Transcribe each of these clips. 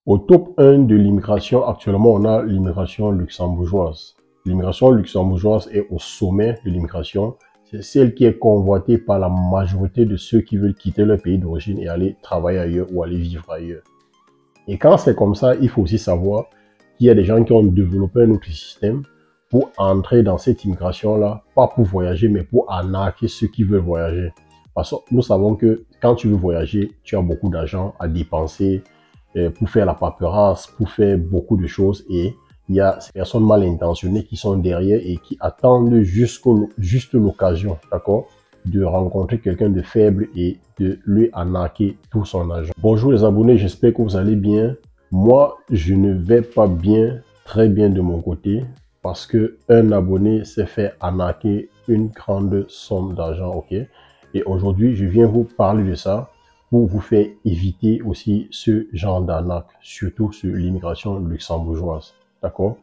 Au top 1 de l'immigration, actuellement, on a l'immigration luxembourgeoise. L'immigration luxembourgeoise est au sommet de l'immigration. C'est celle qui est convoitée par la majorité de ceux qui veulent quitter leur pays d'origine et aller travailler ailleurs ou aller vivre ailleurs. Et quand c'est comme ça, il faut aussi savoir qu'il y a des gens qui ont développé un autre système pour entrer dans cette immigration-là, pas pour voyager, mais pour arnaquer ceux qui veulent voyager. Parce que nous savons que quand tu veux voyager, tu as beaucoup d'argent à dépenser pour faire la paperasse, pour faire beaucoup de choses. Et il y a ces personnes mal intentionnées qui sont derrière et qui attendent juste l'occasion, d'accord, de rencontrer quelqu'un de faible et de lui arnaquer tout son argent. Bonjour les abonnés, j'espère que vous allez bien. Moi, je ne vais pas bien, très bien de mon côté, parce que un abonné s'est fait arnaquer une grande somme d'argent, ok? Et aujourd'hui, je viens vous parler de ça pour vous faire éviter aussi ce genre d'arnaque, surtout sur l'immigration luxembourgeoise, d'accord?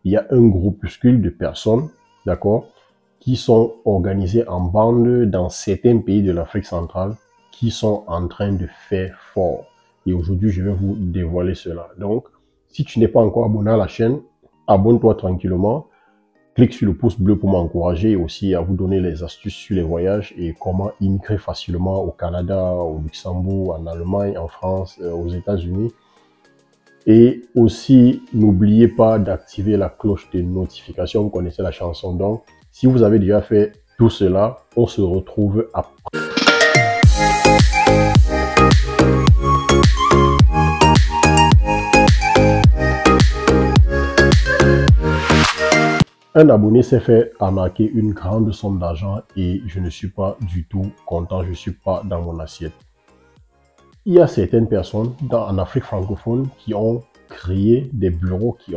Il y a un groupuscule de personnes, d'accord, qui sont organisées en bandes dans certains pays de l'Afrique centrale qui sont en train de faire fort. Et aujourd'hui, je vais vous dévoiler cela. Donc, si tu n'es pas encore abonné à la chaîne, abonne-toi tranquillement. Clique sur le pouce bleu pour m'encourager et aussi à vous donner les astuces sur les voyages et comment immigrer facilement au Canada, au Luxembourg, en Allemagne, en France, aux États-Unis. Et aussi, n'oubliez pas d'activer la cloche de notification. Vous connaissez la chanson. Donc, si vous avez déjà fait tout cela, on se retrouve après. Un abonné s'est fait arnaquer une grande somme d'argent et je ne suis pas du tout content, je ne suis pas dans mon assiette. Il y a certaines personnes en Afrique francophone qui ont créé des bureaux, qui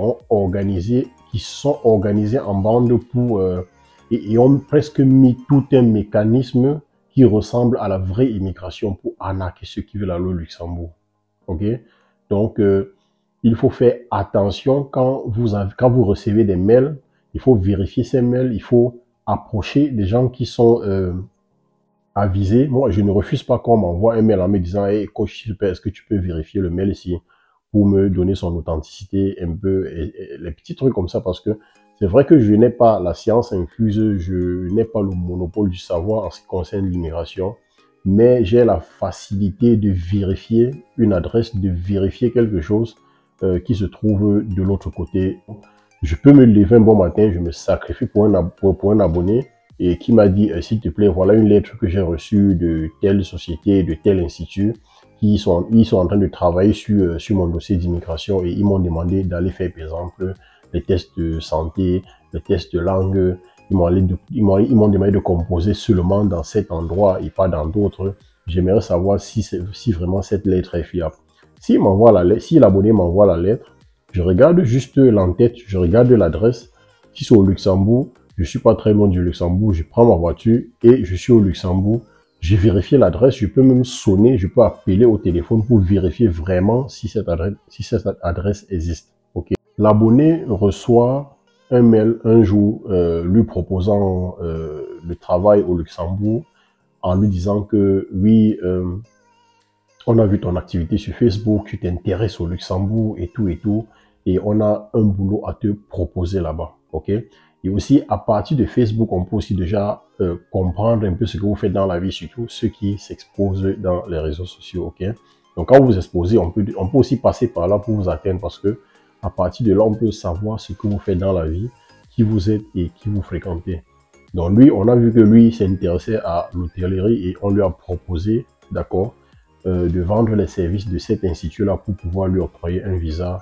sont organisés en bande pour et ont presque mis tout un mécanisme qui ressemble à la vraie immigration pour arnaquer ceux qui veulent aller au Luxembourg. Ok? Donc, il faut faire attention quand vous recevez des mails. Il faut vérifier ces mails. Il faut approcher des gens qui sont avisés. Moi, je ne refuse pas qu'on m'envoie un mail en me disant hey, coach, est-ce que tu peux vérifier le mail ici pour me donner son authenticité un peu et les petits trucs comme ça parce que c'est vrai que je n'ai pas la science infuse, je n'ai pas le monopole du savoir en ce qui concerne l'immigration, mais j'ai la facilité de vérifier une adresse, de vérifier quelque chose qui se trouve de l'autre côté. Je peux me lever un bon matin, je me sacrifie pour un abonné et qui m'a dit, s'il te plaît, voilà une lettre que j'ai reçue de telle société, de tel institut, ils sont en train de travailler sur mon dossier d'immigration et ils m'ont demandé d'aller faire, par exemple, les tests de santé, les tests de langue. Ils m'ont demandé de composer seulement dans cet endroit et pas dans d'autres. J'aimerais savoir si vraiment cette lettre est fiable. Si l'abonné m'envoie la lettre, je regarde juste l'entête, je regarde l'adresse. Si c'est au Luxembourg, je suis pas très loin du Luxembourg, je prends ma voiture et je suis au Luxembourg. J'ai vérifié l'adresse, je peux même sonner, je peux appeler au téléphone pour vérifier vraiment si cette adresse existe. Okay. L'abonné reçoit un mail un jour lui proposant le travail au Luxembourg en lui disant que oui, on a vu ton activité sur Facebook, tu t'intéresses au Luxembourg et tout, et on a un boulot à te proposer là-bas, ok? Et aussi, à partir de Facebook, on peut aussi déjà comprendre un peu ce que vous faites dans la vie, surtout ceux qui s'exposent dans les réseaux sociaux, ok? Donc, quand vous vous exposez, on peut aussi passer par là pour vous atteindre parce que à partir de là, on peut savoir ce que vous faites dans la vie, qui vous êtes et qui vous fréquentez. Donc, lui, on a vu que lui s'intéressait à l'hôtellerie et on lui a proposé, d'accord, de vendre les services de cet institut-là pour pouvoir lui octroyer un visa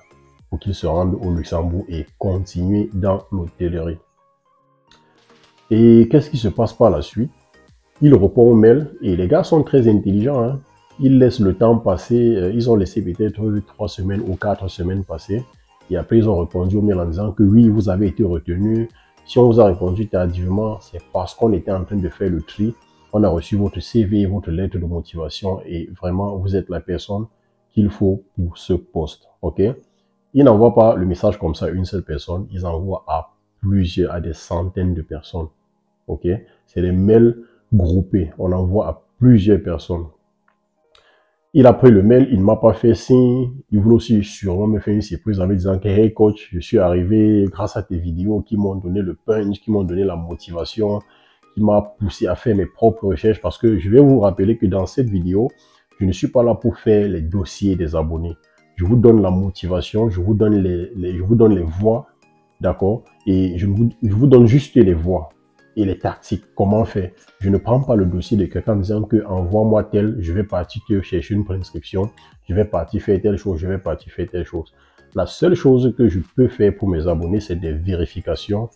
pour qu'il se rende au Luxembourg et continuer dans l'hôtellerie. Et qu'est-ce qui se passe par la suite? Il répond au mail et les gars sont très intelligents. Hein. Ils laissent le temps passer. Ils ont laissé peut-être 3 semaines ou 4 semaines passer. Et après, ils ont répondu au mail en disant que oui, vous avez été retenu. Si on vous a répondu tardivement, c'est parce qu'on était en train de faire le tri. On a reçu votre CV, votre lettre de motivation et vraiment, vous êtes la personne qu'il faut pour ce poste. OK? Ils n'envoient pas le message comme ça à une seule personne. Ils envoient à plusieurs, à des centaines de personnes. OK? C'est des mails groupés. On envoie à plusieurs personnes. Il a pris le mail, il ne m'a pas fait signe. Il voulait aussi sûrement me faire une surprise en me disant que hey coach, je suis arrivé grâce à tes vidéos qui m'ont donné le punch, qui m'ont donné la motivation, qui m'a poussé à faire mes propres recherches. Parce que je vais vous rappeler que dans cette vidéo, je ne suis pas là pour faire les dossiers des abonnés. Je vous donne la motivation, je vous donne je vous donne les voies, d'accord? Et je vous donne juste les voies et les tactiques, comment faire. Je ne prends pas le dossier de quelqu'un en disant que envoie-moi tel, je vais partir te chercher une prescription, je vais partir faire telle chose, je vais partir faire telle chose. La seule chose que je peux faire pour mes abonnés, c'est des vérifications.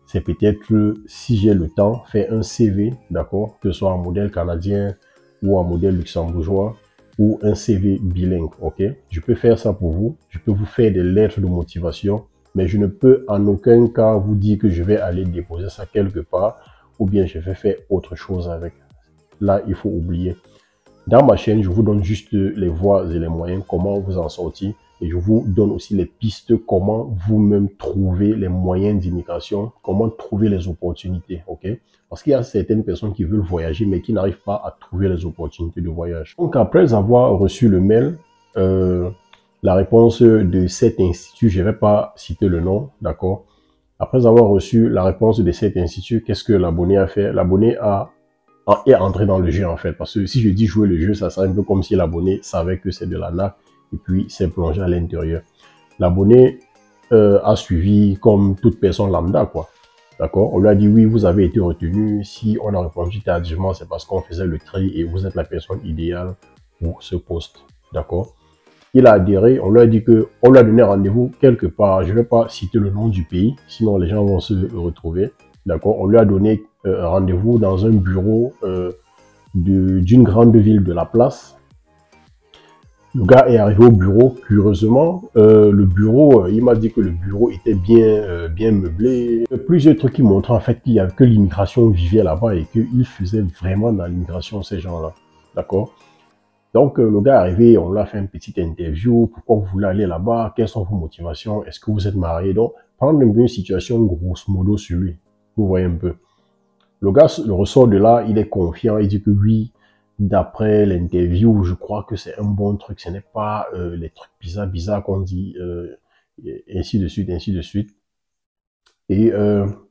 C'est peut-être, si j'ai le temps, faire un CV, d'accord, que ce soit en modèle canadien ou en modèle luxembourgeois, ou un CV bilingue, ok? Je peux faire ça pour vous, je peux vous faire des lettres de motivation, mais je ne peux en aucun cas vous dire que je vais aller déposer ça quelque part ou bien je vais faire autre chose avec. Là, il faut oublier. Dans ma chaîne, je vous donne juste les voies et les moyens, comment vous en sortir. Et je vous donne aussi les pistes, comment vous-même trouver les moyens d'immigration, comment trouver les opportunités, ok? Parce qu'il y a certaines personnes qui veulent voyager, mais qui n'arrivent pas à trouver les opportunités de voyage. Donc, après avoir reçu le mail, la réponse de cet institut, je ne vais pas citer le nom, d'accord? Après avoir reçu la réponse de cet institut, qu'est-ce que l'abonné a fait? L'abonné est entré dans le jeu, en fait. Parce que si je dis jouer le jeu, ça serait un peu comme si l'abonné savait que c'est de l'arnaque et puis s'est plongé à l'intérieur. L'abonné a suivi comme toute personne lambda, quoi. D'accord? On lui a dit, oui, vous avez été retenu. Si on a répondu tardivement, c'est parce qu'on faisait le tri et vous êtes la personne idéale pour ce poste. D'accord? Il a adhéré, on lui a dit que on lui a donné rendez-vous quelque part. Je ne vais pas citer le nom du pays, sinon les gens vont se retrouver. D'accord? On lui a donné rendez-vous dans un bureau d'une grande ville de la place. Le gars est arrivé au bureau, curieusement, le bureau, il m'a dit que le bureau était bien meublé. Plusieurs trucs qui montraient en fait qu'il y avait que l'immigration vivait là-bas et qu'ils faisaient vraiment dans l'immigration ces gens-là. D'accord? Donc, le gars est arrivé, on lui a fait une petite interview. Pourquoi vous voulez aller là-bas? Quelles sont vos motivations? Est-ce que vous êtes marié? Donc, prendre un peu une situation grosso modo sur lui. Vous voyez un peu. Le gars le ressort de là, il est confiant. Il dit que oui, d'après l'interview, je crois que c'est un bon truc. Ce n'est pas les trucs bizarres qu'on dit, ainsi de suite, ainsi de suite. Et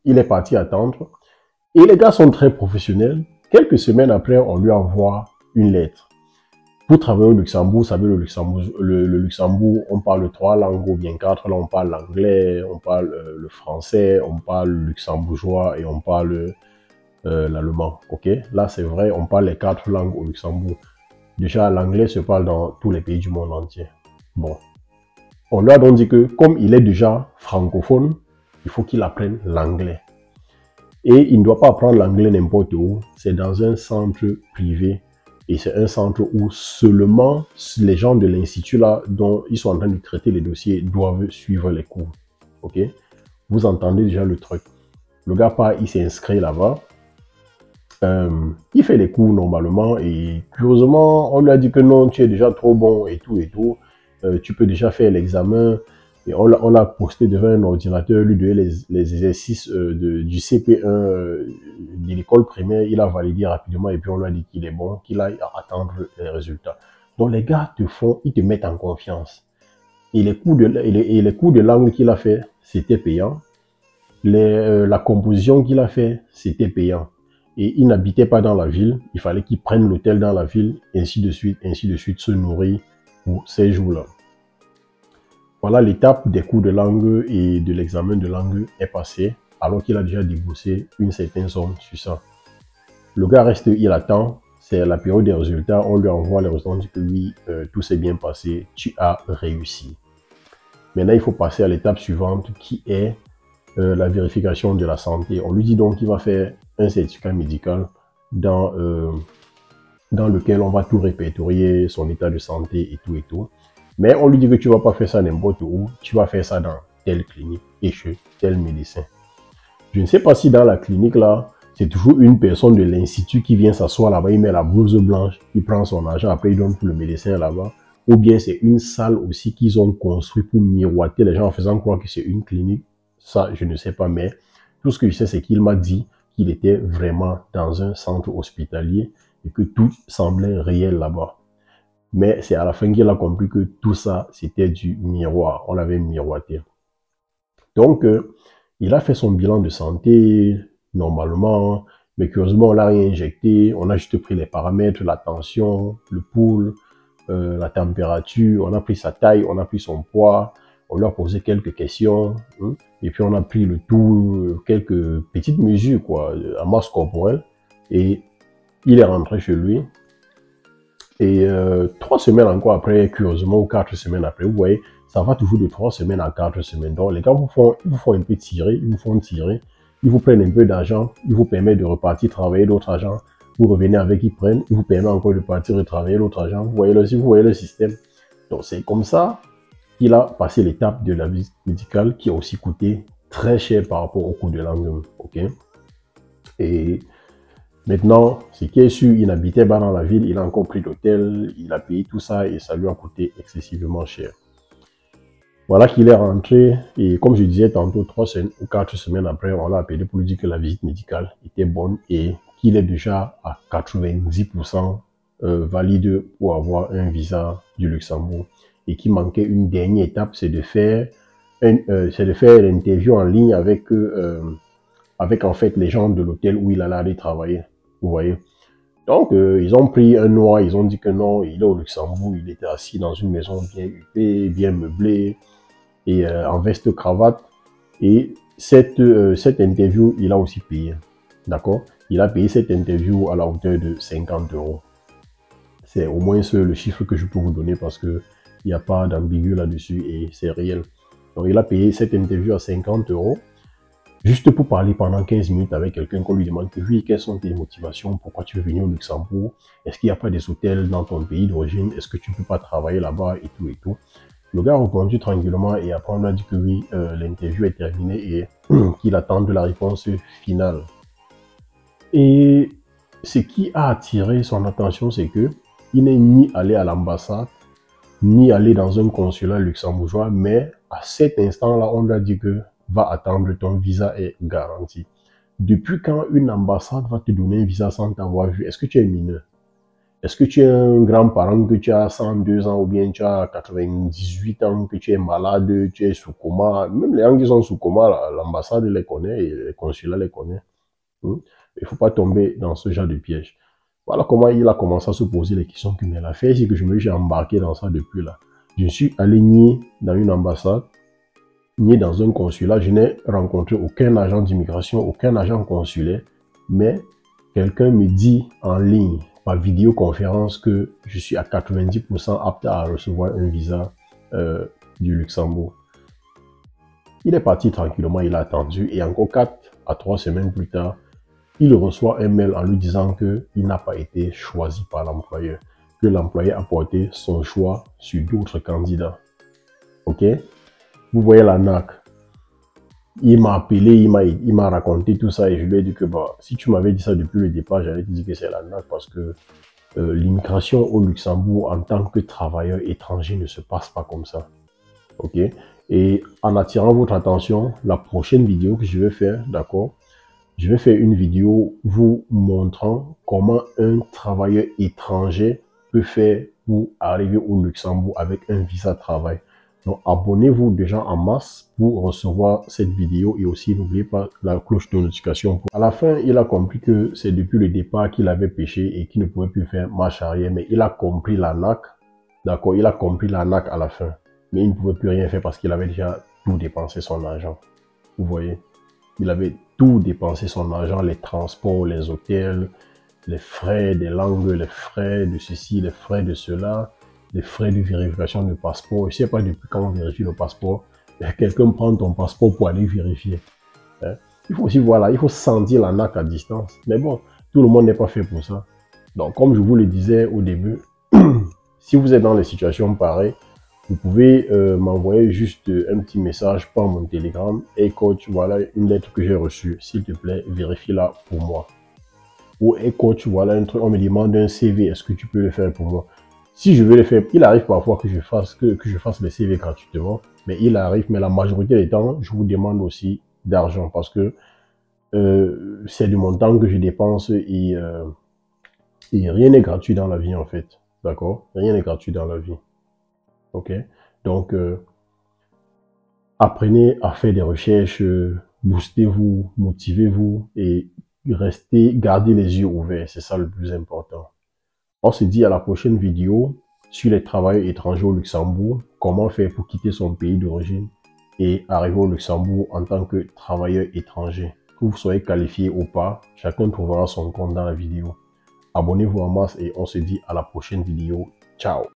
il est parti attendre. Et les gars sont très professionnels. Quelques semaines après, on lui envoie une lettre. Pour travailler au Luxembourg, vous savez, le Luxembourg, on parle 3 langues ou bien 4. Là, on parle l'anglais, on parle le français, on parle le luxembourgeois et on parle l'allemand. Ok? Là, c'est vrai, on parle les 4 langues au Luxembourg. Déjà, l'anglais se parle dans tous les pays du monde entier. Bon. On lui a donc dit que, comme il est déjà francophone, il faut qu'il apprenne l'anglais. Et il ne doit pas apprendre l'anglais n'importe où. C'est dans un centre privé. Et c'est un centre où seulement les gens de l'institut là, dont ils sont en train de traiter les dossiers, doivent suivre les cours. Ok? Vous entendez déjà le truc. Le gars part, il s'est inscrit là-bas. Il fait les cours normalement et curieusement, on lui a dit que non, tu es déjà trop bon et tout et tout. Tu peux déjà faire l'examen. Et on l'a posté devant un ordinateur, lui donner les exercices du CP1 de l'école primaire. Il a validé rapidement et puis on lui a dit qu'il est bon, qu'il aille attendre les résultats. Donc les gars ils te mettent en confiance. Et les cours de langue qu'il a fait, c'était payant. La composition qu'il a fait, c'était payant. Et il n'habitait pas dans la ville. Il fallait qu'il prenne l'hôtel dans la ville, ainsi de suite, se nourrir pour ces jours-là. Voilà, l'étape des cours de langue et de l'examen de langue est passée, alors qu'il a déjà déboursé une certaine somme sur ça. Le gars reste, il attend, c'est la période des résultats, on lui envoie les résultats, on dit que oui, tout s'est bien passé, tu as réussi. Maintenant, il faut passer à l'étape suivante qui est la vérification de la santé. On lui dit donc qu'il va faire un certificat médical dans lequel on va tout répertorier, son état de santé et tout et tout. Mais on lui dit que tu ne vas pas faire ça n'importe où, tu vas faire ça dans telle clinique et chez tel médecin. Je ne sais pas si dans la clinique là, c'est toujours une personne de l'institut qui vient s'asseoir là-bas, il met la blouse blanche, il prend son argent, après il donne pour le médecin là-bas. Ou bien c'est une salle aussi qu'ils ont construit pour miroiter les gens en faisant croire que c'est une clinique. Ça, je ne sais pas, mais tout ce que je sais, c'est qu'il m'a dit qu'il était vraiment dans un centre hospitalier et que tout semblait réel là-bas. Mais c'est à la fin qu'il a compris que tout ça, c'était du miroir. On avait miroité. Donc, il a fait son bilan de santé normalement, mais curieusement, on l'a réinjecté. On a juste pris les paramètres, la tension, le pouls, la température, on a pris sa taille, on a pris son poids, on lui a posé quelques questions, hein, et puis on a pris le tout, quelques petites mesures, quoi, en masse corporelle, et il est rentré chez lui. Et 3 semaines encore après, curieusement, ou 4 semaines après, vous voyez, ça va toujours de 3 semaines à 4 semaines. Donc, les gars ils vous font un peu tirer, ils vous font tirer, ils vous prennent un peu d'argent, ils vous permettent de repartir travailler d'autres agents. Vous revenez avec, ils prennent, ils vous permettent encore de partir retravailler l'autre agent. Vous voyez le système. Donc, c'est comme ça qu'il a passé l'étape de la visite médicale qui a aussi coûté très cher par rapport au coût de l'angle. Ok? Et maintenant, ce qui est sûr, il n'habitait pas dans la ville, il a encore pris l'hôtel, il a payé tout ça et ça lui a coûté excessivement cher. Voilà qu'il est rentré et comme je disais tantôt, 3 ou 4 semaines après, on l'a appelé pour lui dire que la visite médicale était bonne et qu'il est déjà à 90% valide pour avoir un visa du Luxembourg et qu'il manquait une dernière étape, c'est de faire l'interview en ligne avec en fait les gens de l'hôtel où il allait aller travailler. Vous voyez. Donc, ils ont pris un noir, ils ont dit que non, il est au Luxembourg, il était assis dans une maison bien huppée, bien meublée, et en veste cravate. Et cette interview, il a aussi payé. D'accord? Il a payé cette interview à la hauteur de 50 euros. C'est au moins le chiffre que je peux vous donner parce que il n'y a pas d'ambigu là-dessus et c'est réel. Donc, il a payé cette interview à 50 euros. Juste pour parler pendant 15 minutes avec quelqu'un qu'on lui demande que oui, quelles sont tes motivations, pourquoi tu veux venir au Luxembourg, est-ce qu'il n'y a pas des hôtels dans ton pays d'origine, est-ce que tu ne peux pas travailler là-bas et tout et tout. Le gars a répondu tranquillement et après on a dit que oui, l'interview est terminée et qu'il attend de la réponse finale. Et ce qui a attiré son attention, c'est que il n'est ni allé à l'ambassade, ni allé dans un consulat luxembourgeois, mais à cet instant-là, on lui a dit que va attendre, ton visa est garanti. Depuis quand une ambassade va te donner un visa sans t'avoir vu? Est-ce que tu es mineur? Est-ce que tu es un grand-parent, que tu as 102 ans ou bien tu as 98 ans, que tu es malade, tu es sous coma? Même les gens qui sont sous coma, l'ambassade les connaît et les consulats les connaissent. Il ne faut pas tomber dans ce genre de piège. Voilà comment il a commencé à se poser les questions que mais l'affaire, c'est que je me suis embarqué dans ça depuis là. Je suis allé ni dans une ambassade, ni dans un consulat. Je n'ai rencontré aucun agent d'immigration, aucun agent consulaire, mais quelqu'un me dit en ligne, par vidéoconférence, que je suis à 90% apte à recevoir un visa du Luxembourg. Il est parti tranquillement, il a attendu et encore 4 à 3 semaines plus tard, il reçoit un mail en lui disant qu'il n'a pas été choisi par l'employeur, que l'employeur a porté son choix sur d'autres candidats. Ok? Vous voyez l'arnaque. Il m'a appelé, il m'a raconté tout ça et je lui ai dit que bah, si tu m'avais dit ça depuis le départ, j'allais te dire que c'est l'arnaque parce que l'immigration au Luxembourg en tant que travailleur étranger ne se passe pas comme ça. Ok? Et en attirant votre attention, la prochaine vidéo que je vais faire, d'accord? Je vais faire une vidéo vous montrant comment un travailleur étranger peut faire pour arriver au Luxembourg avec un visa de travail. Donc, abonnez-vous déjà en masse pour recevoir cette vidéo et aussi n'oubliez pas la cloche de notification. À la fin, il a compris que c'est depuis le départ qu'il avait péché et qu'il ne pouvait plus faire marche arrière, mais il a compris l'arnaque. D'accord, il a compris l'arnaque à la fin, mais il ne pouvait plus rien faire parce qu'il avait déjà tout dépensé son argent. Vous voyez? Il avait tout dépensé son argent, les transports, les hôtels, les frais des langues, les frais de ceci, les frais de cela, les frais de vérification de passeport. Je ne sais pas depuis quand on vérifie le passeport. Quelqu'un prend ton passeport pour aller vérifier. Hein? Il faut aussi, voilà, il faut sentir l'arnaque à distance. Mais bon, tout le monde n'est pas fait pour ça. Donc, comme je vous le disais au début, si vous êtes dans des situations pareilles, vous pouvez m'envoyer juste un petit message par mon Telegram. Hey coach, voilà une lettre que j'ai reçue. S'il te plaît, vérifie-la pour moi. Ou hey coach, voilà un truc, on me demande un CV. Est-ce que tu peux le faire pour moi? Si je veux le faire, il arrive parfois que je fasse les CV gratuitement. Mais il arrive, mais la majorité des temps, je vous demande aussi d'argent parce que c'est du montant que je dépense et rien n'est gratuit dans la vie en fait. D'accord? Rien n'est gratuit dans la vie. OK? Donc, apprenez à faire des recherches, boostez-vous, motivez-vous et restez, gardez les yeux ouverts. C'est ça le plus important. On se dit à la prochaine vidéo sur les travailleurs étrangers au Luxembourg, comment faire pour quitter son pays d'origine et arriver au Luxembourg en tant que travailleur étranger. Que vous soyez qualifié ou pas, chacun trouvera son compte dans la vidéo. Abonnez-vous en masse et on se dit à la prochaine vidéo. Ciao!